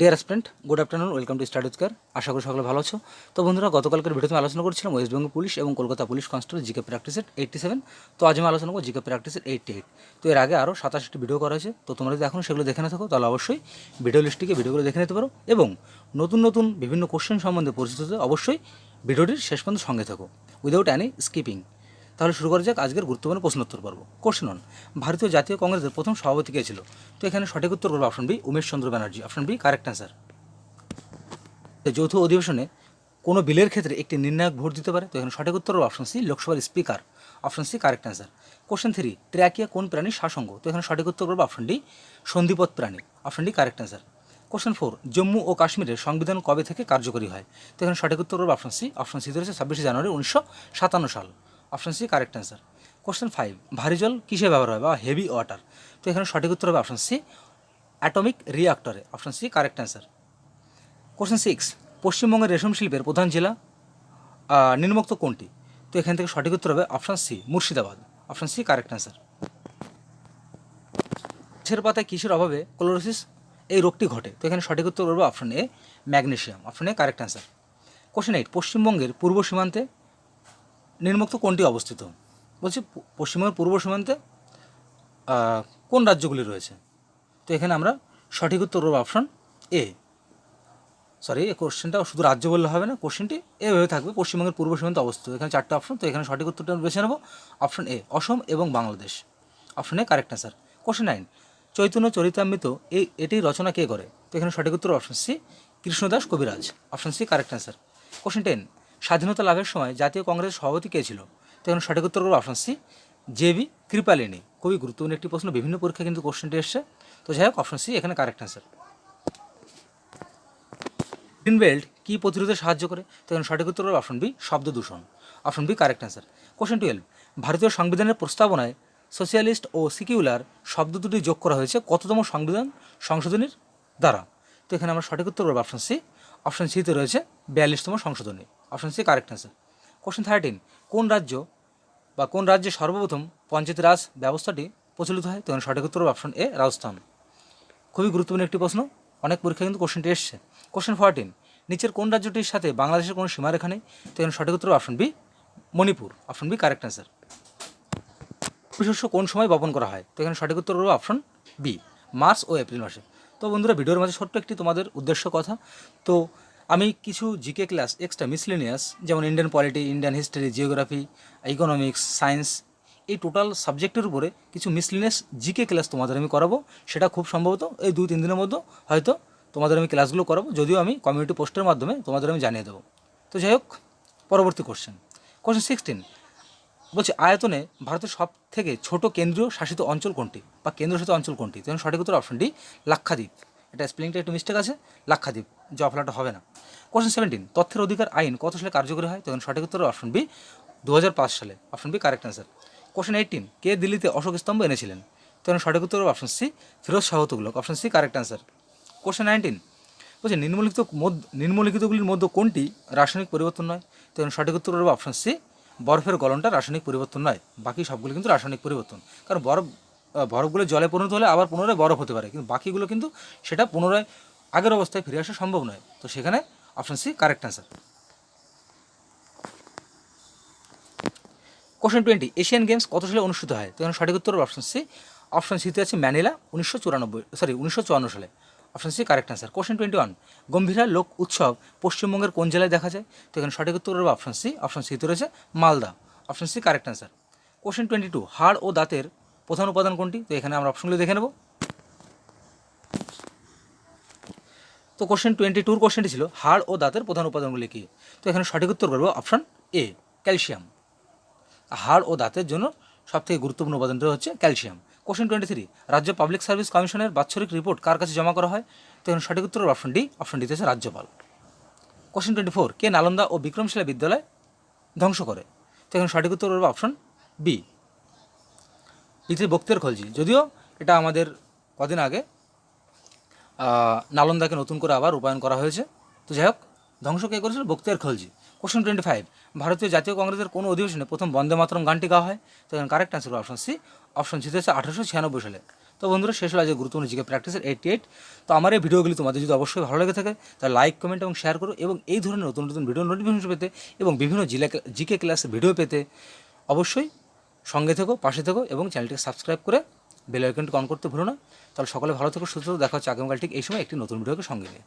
Deer student, good afternoon, welcome to study with. আশা করি সকলে ভালো আছো। তো বন্ধুরা, গতকালকের ভিডিওতে আমি আলোচনা করছিলাম ওয়েস্ট বেঙ্গল পুলিশ এবং কলকাতা পুলিশ কনস্টেবল জিকে প্র্যাকটিসের 87। তো আজ আমি আলোচনা করবো জিকে প্র্যাকটিসের 88। তো এর আগে আরও 27টি ভিডিও করা হয়েছে। তো তোমরা যদি এখনও সেগুলো দেখে না থাকো তাহলে অবশ্যই ভিডিও লিস্টটিকে ভিডিওগুলো দেখে নিতে পারো এবং নতুন নতুন বিভিন্ন কোশ্চেন সম্বন্ধে পরিচিত হতে অবশ্যই ভিডিওটির শেষ পর্যন্ত সঙ্গে থাকো উইদাউট এনি স্কিপিং। তাহলে শুরু করা যাক আজকের গুরুত্বপূর্ণ প্রশ্নোত্তর পর্ব। কোশ্চেন অন, ভারতীয় জাতীয় কংগ্রেসের প্রথম সভাপতি কে ছিল? তো এখানে সঠিক উত্তর করবো option B, Umesh Chandra Banerjee. Option B correct answer. যৌথ অধিবেশনে কোনো বিলের ক্ষেত্রে একটি নির্ণায়ক ভোট দিতে পারে? তো এখানে সঠিক উত্তর অপশন সি, লোকসভার speaker. Option C correct answer. Question 3, trachea কোন প্রাণীর শ্বাসঙ্গ? তো এখানে সঠিক উত্তর করবো অপশন ডি, সন্ধিপথ প্রাণী। Option D correct answer. Question 4, Jammu ও কাশ্মীরের সংবিধান কবে থেকে কার্যকরী হয়? তো এখানে সঠিক উত্তর করবো অপশন সি। অপশন সি রয়েছে 26 জানুয়ারি 1957 সাল। Option C correct answer. Question 5, ভারী জল কিসে ব্যবহার হয় বা হেভি ওয়াটার? তো এখানে সঠিক উত্তর হবে অপশন সি, অ্যাটমিক রিঅ্যাক্টরে। Option C correct answer. Question 6, পশ্চিমবঙ্গের রেশম শিল্পের প্রধান জেলা নিম্নোক্ত কোনটি? তো এখান থেকে সঠিক উত্তর হবে option C, Murshidabad. Option C correct answer. গাছের পাতায় কিসের অভাবে ক্লোরোসিস এই রোগটি ঘটে? তো এখানে সঠিক উত্তর হবে option A, magnesium. Option A correct answer. Question 8, পশ্চিমবঙ্গের পূর্ব সীমান্তে নিম্নোক্ত কোনটি অবস্থিত? বলছি পশ্চিমবঙ্গের পূর্ব সীমান্তে কোন রাজ্যগুলি রয়েছে? তো এখানে আমরা সঠিক উত্তর করব অপশন এ। সরি, এই কোশ্চেনটা শুধু রাজ্য বললে হবে না, কোশ্চেনটি এভাবে থাকবে, পশ্চিমবঙ্গের পূর্ব সীমান্তে অবস্থিত। এখানে 4টে অপশন, তো এখানে সঠিক উত্তরটা বেছে নেব অপশন এ, অসম এবং Bangladesh. Option A correct answer. Question 9, Chaitanya Charitamrita এটি রচনা কে করে? তো এখানে সঠিক উত্তর option C, Krishnadas Kabiraj. Option C correct answer. Question 10, স্বাধীনতা লাভের সময় জাতীয় কংগ্রেসের সভাপতি কে ছিল? তো এখানে সঠিক উত্তর করবো অপশন সি, জে.বি. কৃপালিনী। খুবই গুরুত্বপূর্ণ একটি প্রশ্ন, বিভিন্ন পরীক্ষায় কিন্তু কোশ্চেনটি এসছে। তো যাই হোক, অপশন সি এখানে কারেক্ট অ্যান্সার। গ্রিন বেল্ট কী প্রতিরোধে সাহায্য করে? তো এখানে সঠিক উত্তর হবে অপশন বি, শব্দ দূষণ। Option B correct answer. Question 12, ভারতীয় সংবিধানের প্রস্তাবনায় সোশ্যালিস্ট ও সিকিউলার শব্দ দুটি যোগ করা হয়েছে কততম সংবিধান সংশোধনীর দ্বারা? তো এখানে আমরা সঠিক উত্তর করবো অপশন সি। অপশন সিতে রয়েছে 42তম সংশোধনী। Option C correct answer. Question 13, কোন রাজ্য বা কোন রাজ্যে সর্বপ্রথম পঞ্চায়েত রাজ ব্যবস্থাটি প্রচলিত হয়? তো এখানে সঠিক উত্তর হবে অপশন এ, রাজস্থান। খুবই গুরুত্বপূর্ণ একটি প্রশ্ন, অনেক পরীক্ষা কিন্তু কোশ্চেনটি এসছে। কোশ্চেন 14, নিচের কোন রাজ্যটির সাথে বাংলাদেশের কোনো সীমারেখা নেই? তো এখানে সঠিক উত্তর option B, Manipur. Option B correct answer. শস্য কোন সময় বপন করা হয়? তো এখানে সঠিক উত্তর হবে অপশন বি, মার্চ ও এপ্রিল মাসে। তো বন্ধুরা, ভিডিওর মাঝে ছোট্ট একটি তোমাদের উদ্দেশ্য কথা। তো আমি কিছু জিকে ক্লাস এক্সট্রা মিসলেনিয়াস, যেমন Indian polity, Indian history, geography, economics, science, এই টোটাল সাবজেক্টের উপরে কিছু মিসলেনিয়াস জিকে ক্লাস তোমাদের আমি করাবো। সেটা খুব সম্ভবত এই 2-3 দিনের মধ্যে হয়তো তোমাদের আমি ক্লাসগুলো করাবো, যদিও আমি কমিউনিটি পোস্টের মাধ্যমে তোমাদের আমি জানিয়ে দেবো। তো যাই হোক, পরবর্তী কোশ্চেন 16, বলছি আয়তনে ভারতের সব থেকে ছোট কেন্দ্রীয় শাসিত অঞ্চল কোনটি বা কেন্দ্রশাসিত অঞ্চল কোনটি? তখন সঠিক উত্তর অপশন ডি, লাক্ষাদ্বীপ। এটা স্পেলিংটা একটু মিস্টেক আছে, লাক্ষাদ্বীপ, জফলাটা হবে না। কোশ্চেন 17, তথ্যের অধিকার আইন কত সালে কার্যকরী হয়? তখন সঠিক উত্তর অপশন বি, 2005 সালে। Option B correct answer. Question 18, কে দিল্লিতে অশোক স্তম্ভ এনেছিলেন? তখন সঠিক উত্তর option C, Firoz Shah Tughlaq. Option C correct answer. Question 19, বলছে নিম্নলিখিতগুলির মধ্যে কোনটি রাসায়নিক পরিবর্তন নয়? তখন সঠিক উত্তর হবে অপশন সি, বরফের গলনটা রাসায়নিক পরিবর্তন নয়, বাকি সবগুলো কিন্তু রাসায়নিক পরিবর্তন। কারণ বরফগুলো জলে পরিণত হলে আবার পুনরায় বরফ হতে পারে, কিন্তু বাকিগুলো কিন্তু সেটা পুনরায় আগের অবস্থায় ফিরে আসা সম্ভব নয়। তো সেখানে option C correct answer. Question 20, Asian games কত সালে অনুষ্ঠিত হয়? তো এখানে সঠিক উত্তর অপশন সি। অপশন সিতে আছে ম্যানিলা, 1954 সালে। Option C correct answer. Question 21, Gambhira লোক উৎসব পশ্চিমবঙ্গের কোন জেলায় দেখা যায়? তো এখানে সঠিক উত্তর হবে অপশন সি। অপশন সিতে রয়েছে Malda. Option C correct answer. Question 22, হাড় ও দাঁতের প্রধান উপাদান কোনটি? তো এখানে আমরা অপশনগুলো দেখে নেব। তো কোশ্চেন 22 কোশ্চেনটি ছিল হাড় ও দাঁতের প্রধান উপাদানগুলি কী? তো এখানে সঠিক উত্তর করবো অপশন এ, ক্যালসিয়াম। হাড় ও দাঁতের জন্য সবথেকে গুরুত্বপূর্ণ উপাদানটা হচ্ছে ক্যালসিয়াম। কোশ্চেন 23, রাজ্য পাবলিক সার্ভিস কমিশনের বাৎসরিক রিপোর্ট কার কাছে জমা করা হয়? তো এখানে সঠিক উত্তর অপশন ডি। অপশন ডিতে আছে রাজ্যপাল। কোশ্চেন 24, কে নালন্দা ও বিক্রমশিলা বিদ্যালয় ধ্বংস করে? তো এখানে সঠিক উত্তর হবে অপশন বি, পিতৃ বক্তিয়ার খলজি। যদিও এটা আমাদের কদিন আগে নালন্দাকে নতুন করে আবার রূপায়ণ করা হয়েছে। তো যাই হোক, ধ্বংস কে করেছিল? বক্তিয়ার খলজি। কোশ্চেন 25, ভারতীয় জাতীয় কংগ্রেসের কোন অধিবেশনে প্রথম বন্দে মাতরম গানটি গাওয়া হয়? তো এখানে correct answer option C. Option সিতে আছে 1896 সালে। তো তো বন্ধুরা, শেষ হলো আজকে গুরুত্বপূর্ণ জিকে প্র্যাকটিসের 88। তো আমার এই ভিডিওগুলি তোমাদের যদি অবশ্যই ভালো লেগে থাকে তাহলে লাইক, কমেন্ট এবং শেয়ার করো, এবং এই ধরনের নতুন নতুন ভিডিও নোটিফিকেশন পেতে এবং বিভিন্ন জিকে ক্লাসের ভিডিও পেতে অবশ্যই সঙ্গে থেকো, পাশে থেকো, এবং চ্যানেলটিকে সাবস্ক্রাইব করে বেল আইকনটি অন করতে ভুলো না। তাহলে সকলে ভালো থেকো, সুস্থ থেকো। দেখা হচ্ছে আগামীকাল ঠিক এই সময় একটি নতুন ভিডিওকে সঙ্গে নিয়ে।